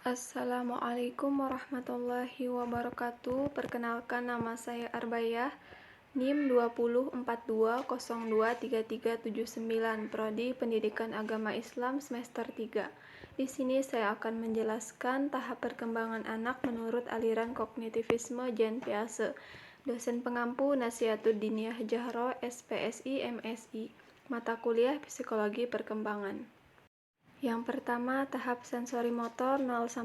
Assalamualaikum warahmatullahi wabarakatuh. Perkenalkan, nama saya Arbayah, NIM 2042023379, Prodi Pendidikan Agama Islam semester 3. Di sini saya akan menjelaskan tahap perkembangan anak menurut aliran kognitivisme Jean Piaget. Dosen pengampu Nasihatud Diniyah Jahro, SPSI, MSI. Mata kuliah Psikologi Perkembangan. Yang pertama, tahap sensori motor 0-2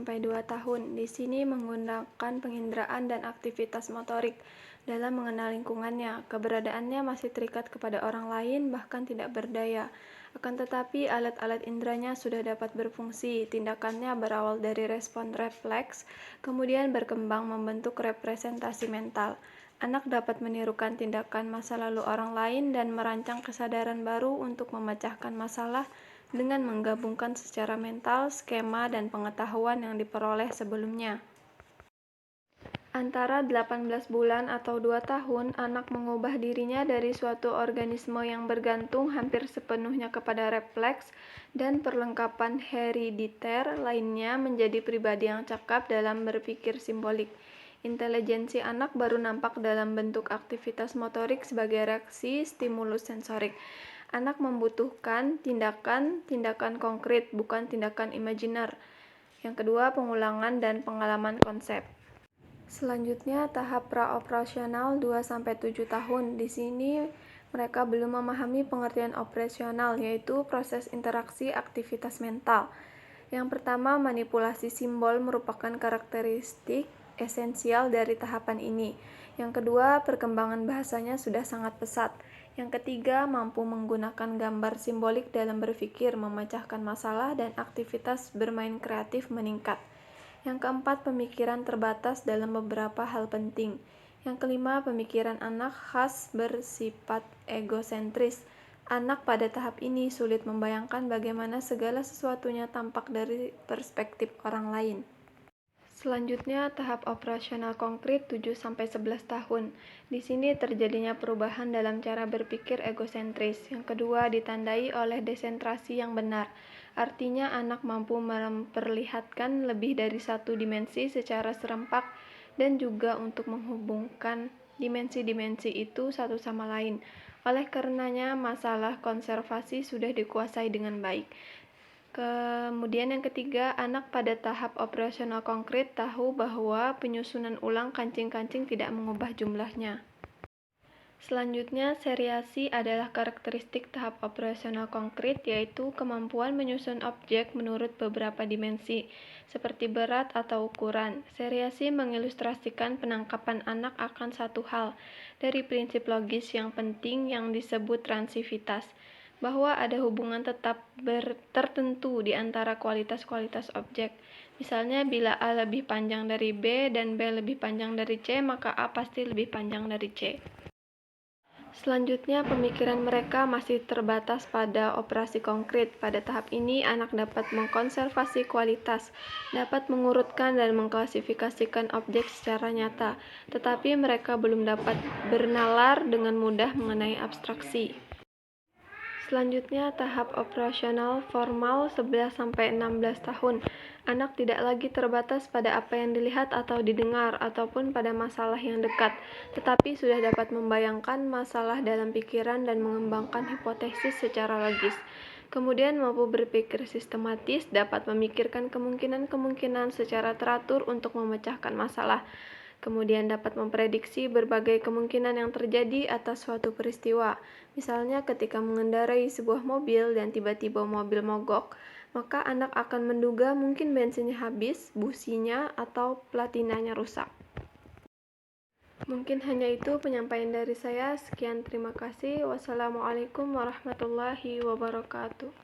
tahun. Di sini menggunakan penginderaan dan aktivitas motorik dalam mengenal lingkungannya. Keberadaannya masih terikat kepada orang lain, bahkan tidak berdaya. Akan tetapi, alat-alat inderanya sudah dapat berfungsi. Tindakannya berawal dari respon refleks, kemudian berkembang membentuk representasi mental. Anak dapat menirukan tindakan masa lalu orang lain dan merancang kesadaran baru untuk memecahkan masalah dengan menggabungkan secara mental skema dan pengetahuan yang diperoleh sebelumnya. Antara 18 bulan atau 2 tahun, anak mengubah dirinya dari suatu organisme yang bergantung hampir sepenuhnya kepada refleks dan perlengkapan herediter lainnya menjadi pribadi yang cakap dalam berpikir simbolik. Intelijensi anak baru nampak dalam bentuk aktivitas motorik sebagai reaksi stimulus sensorik. Anak membutuhkan tindakan konkret, bukan tindakan imajiner. Yang kedua, pengulangan dan pengalaman konsep. Selanjutnya, tahap praoperasional 2-7 tahun. Di sini mereka belum memahami pengertian operasional, yaitu proses interaksi aktivitas mental. Yang pertama, manipulasi simbol merupakan karakteristik esensial dari tahapan ini. Yang kedua, perkembangan bahasanya sudah sangat pesat. Yang ketiga, mampu menggunakan gambar simbolik dalam berpikir, memecahkan masalah, dan aktivitas bermain kreatif meningkat. Yang keempat, pemikiran terbatas dalam beberapa hal penting. Yang kelima, pemikiran anak khas bersifat egosentris. Anak pada tahap ini sulit membayangkan bagaimana segala sesuatunya tampak dari perspektif orang lain. Selanjutnya, tahap operasional konkret 7-11 tahun. Di sini terjadinya perubahan dalam cara berpikir egosentris. Yang kedua, ditandai oleh desentrasi yang benar. Artinya, anak mampu memperlihatkan lebih dari satu dimensi secara serempak dan juga untuk menghubungkan dimensi-dimensi itu satu sama lain. Oleh karenanya, masalah konservasi sudah dikuasai dengan baik. Kemudian yang ketiga, anak pada tahap operasional konkret tahu bahwa penyusunan ulang kancing-kancing tidak mengubah jumlahnya. Selanjutnya, seriasi adalah karakteristik tahap operasional konkret, yaitu kemampuan menyusun objek menurut beberapa dimensi, seperti berat atau ukuran. Seriasi mengilustrasikan penangkapan anak akan satu hal dari prinsip logis yang penting yang disebut transivitas, bahwa ada hubungan tetap tertentu di antara kualitas-kualitas objek. Misalnya, bila A lebih panjang dari B dan B lebih panjang dari C, maka A pasti lebih panjang dari C. Selanjutnya, pemikiran mereka masih terbatas pada operasi konkret. Pada tahap ini, anak dapat mengkonservasi kualitas, dapat mengurutkan dan mengklasifikasikan objek secara nyata, tetapi mereka belum dapat bernalar dengan mudah mengenai abstraksi. Selanjutnya, tahap operasional formal 11-16 tahun. Anak tidak lagi terbatas pada apa yang dilihat atau didengar, ataupun pada masalah yang dekat, tetapi sudah dapat membayangkan masalah dalam pikiran dan mengembangkan hipotesis secara logis. Kemudian mampu berpikir sistematis, dapat memikirkan kemungkinan-kemungkinan secara teratur untuk memecahkan masalah. Kemudian dapat memprediksi berbagai kemungkinan yang terjadi atas suatu peristiwa. Misalnya ketika mengendarai sebuah mobil dan tiba-tiba mobil mogok, maka anak akan menduga mungkin bensinnya habis, businya, atau platinanya rusak. Mungkin hanya itu penyampaian dari saya. Sekian, terima kasih. Wassalamualaikum warahmatullahi wabarakatuh.